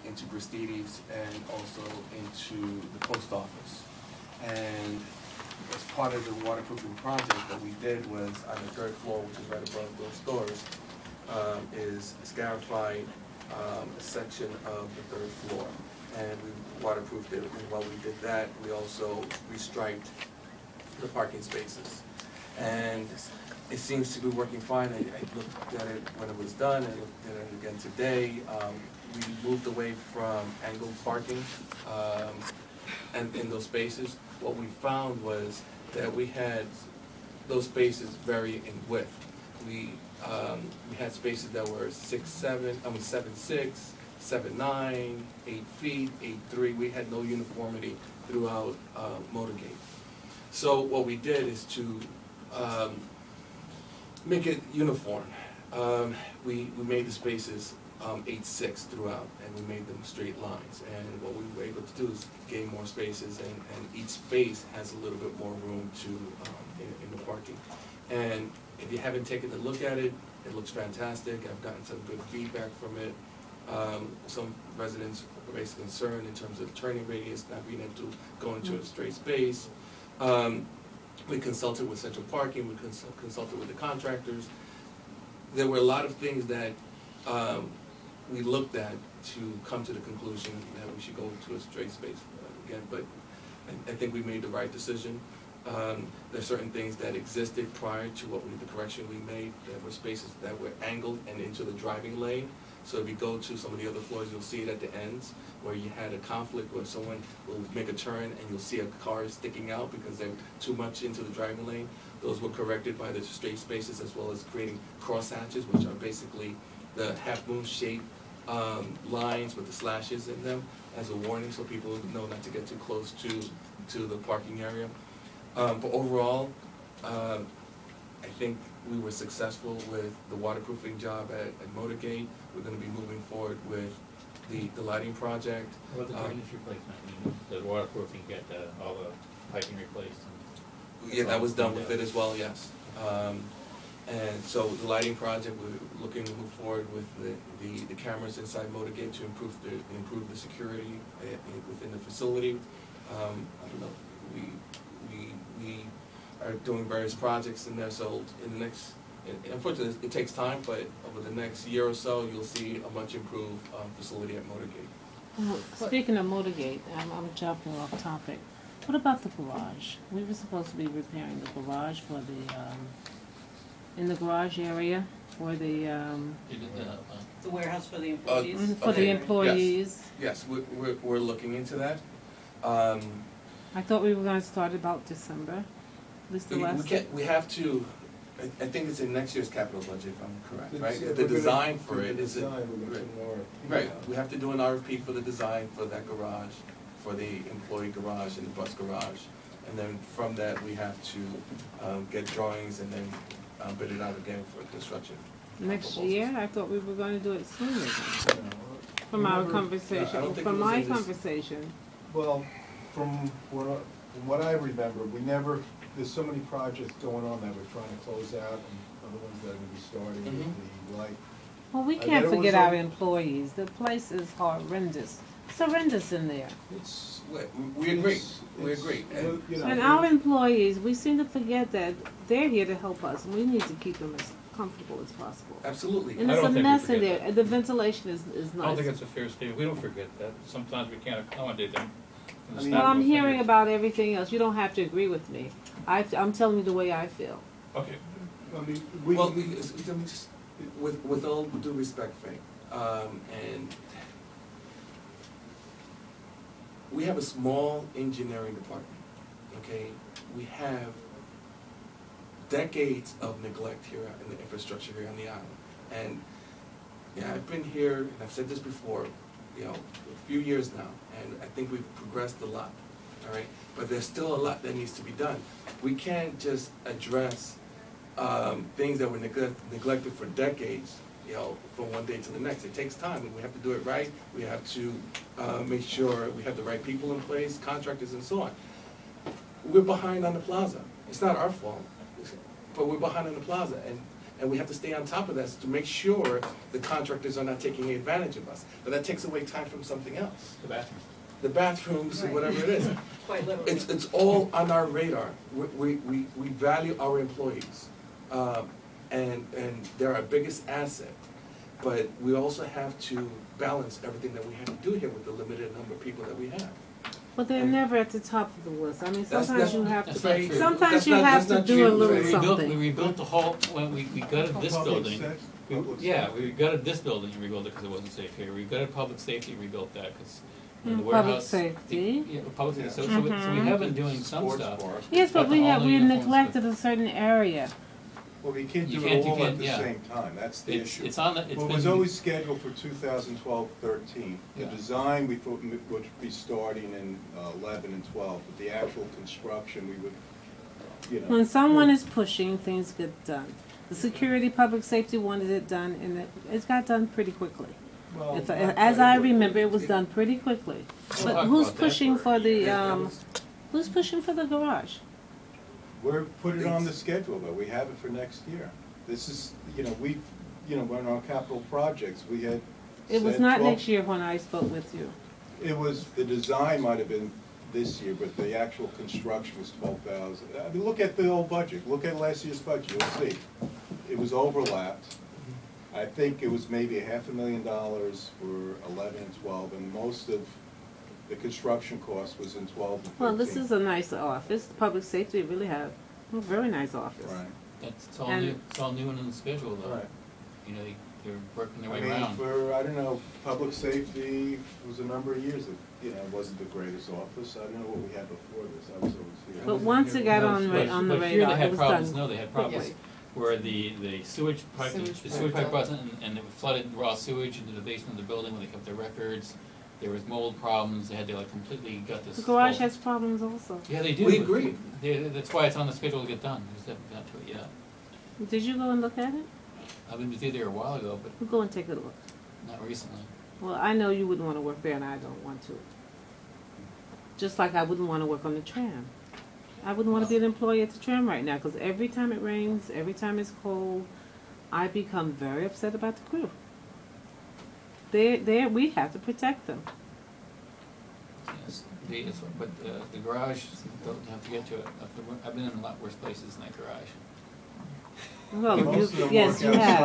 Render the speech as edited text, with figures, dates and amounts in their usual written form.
into Bristides and also into the post office. And as part of the waterproofing project, what we did was on the third floor, which is right above those stores, is scarified a section of the third floor. And we waterproofed it. And while we did that, we also restriped the parking spaces. And it seems to be working fine. I looked at it when it was done. I looked at it again today. We moved away from angled parking and in those spaces. What we found was that we had those spaces vary in width. We had spaces that were 7'6", 7'9", 8 feet, 8'3". We had no uniformity throughout Motorgate. So what we did is to make it uniform. We made the spaces 8'6" throughout, and we made them straight lines. And what we were able to do is gain more spaces, and each space has a little bit more room to in the parking. And if you haven't taken a look at it, it looks fantastic. I've gotten some good feedback from it. Some residents were basically concerned in terms of turning radius, not being able to go into a straight space. We consulted with Central Parking, we consulted with the contractors. There were a lot of things that we looked at to come to the conclusion that we should go to a straight space again, but I think we made the right decision. There are certain things that existed prior to the correction we made. There were spaces that were angled and into the driving lane. So if you go to some of the other floors, you'll see it at the ends where you had a conflict where someone will make a turn and you'll see a car sticking out because they're too much into the driving lane. Those were corrected by the straight spaces, as well as creating cross hatches, which are basically the half-moon shaped lines with the slashes in them as a warning, so people know not to get too close to the parking area. But overall, I think we were successful with the waterproofing job at Motorgate. We're going to be moving forward with the lighting project. What about the drainage replacement? The waterproofing, get all the piping replaced? Yeah, that was done with it as well, yes. And so the lighting project, we're looking to move forward with the cameras inside Motorgate to improve the security within the facility. I don't know, we are doing various projects in there, so in the next, unfortunately it takes time, but over the next year or so you'll see a much improved facility at Motorgate. Speaking of Motorgate, I'm jumping off topic. What about the garage? We were supposed to be repairing the garage for the, in the garage area for the warehouse for the employees? For the employees. Yes, we're looking into that. I thought we were going to start about December. We have to, I think it's in next year's capital budget, if I'm correct, right? The design for it is, right, we have to do an RFP for the design for that garage, for the employee garage and the bus garage. And then from that, we have to get drawings and then bid it out again for construction. Next year? I thought we were going to do it sooner. From our conversation, from my conversation. Well, from what I remember, there's so many projects going on that we're trying to close out, and other ones that are going to be starting with the light. Well, we can't forget our employees. The place is horrendous. It's horrendous in there. We agree. We agree. And our employees, we seem to forget that they're here to help us, and we need to keep them as comfortable as possible. Absolutely. And it's a mess in there. The ventilation is nice. I don't think it's a fair statement. We don't forget that. Sometimes we can't accommodate them. Well, I'm hearing about everything else. You don't have to agree with me. I'm telling you the way I feel. Okay. I mean, with all due respect, Faye, and we have a small engineering department, okay? We have decades of neglect here in the infrastructure here on the island. And yeah, I've been here, and I've said this before, a few years now, and I think we've progressed a lot, all right? But there's still a lot that needs to be done. We can't just address things that were neglected for decades, from one day to the next. It takes time, and we have to do it right. We have to make sure we have the right people in place, contractors, and so on. We're behind on the plaza. It's not our fault, but we're behind on the plaza, And we have to stay on top of that to make sure the contractors are not taking advantage of us. But that takes away time from something else. The bathroom. The bathrooms, Right. whatever it is. Quite literally. It's all on our radar. We value our employees. And they're our biggest asset. But we also have to balance everything that we have to do here with the limited number of people that we have. But they're never at the top of the list. I mean, That's- sometimes you have that's to, not true. sometimes you have to do a true. little We something. rebuilt the whole, when we gutted this Public building. sex- We- public Yeah, safety. we gutted this building and rebuilt it because it wasn't safe here. We gutted public safety, rebuilt that because the Public warehouse. safety. Yeah, public safety, so we Mhm. have been doing some Sports stuff. bar. Yes, but But all the we uniforms, neglected a certain area. Well, you can't You do can't- it you all can't- at the yeah. same time, that's the issue. It's on the, it's Well, been. it was always scheduled for 2012-13. The Yeah. design we thought would be starting in 11 and 12, but the actual construction, we would, you know. When someone is pushing, things get done. The security, public safety wanted it done, and it got done pretty quickly. Well, If, not as quite I quickly. remember, it was done pretty quickly. We'll But talk who's about that pushing for the, Yeah, who's pushing for the garage? We're putting it on the schedule, though, we have it for next year. This is, when our capital projects, we had. It was said not 12 next year when I spoke with you. It was, the design might have been this year, but the actual construction was 12,000. I mean, look at the old budget, look at last year's budget, you'll see. It was overlapped. I think it was maybe $500,000 for 11 and 12, and most of the construction cost was in 12 and 13. Well, this is a nice office. Public safety really have a very nice office. Right, It's all And- new, it's all new and in the schedule though. right. You know, they're working their I way mean, around. for, I don't know, public safety was a number of years, it wasn't the greatest office. I don't know what we had before this, I was always here. But once it got on the But here they radar, had it was problems, done no, they had problems quickly. where the sewage pipe, Sewage the sewage pipe pipe wasn't, and it flooded raw sewage into the basement of the building when they kept their records. There was mold problems, they had to like completely gut this. The garage whole- has problems also. Yeah, they do. We agree. That's why it's on the schedule to get done, we just haven't got to it yet. Did you go and look at it? I've been there a while ago, but We'll go and take a look. not recently. Well, I know you wouldn't want to work there, and I don't want to. Just like I wouldn't want to work on the tram. I wouldn't want to be an employee at the tram right now, because every time it rains, every time it's cold, I become very upset about the crew. We have to protect them. Yes, but the garage, don't have to get to it. I've been in a lot worse places than that garage. Well, Most of them yes, work you outside. have.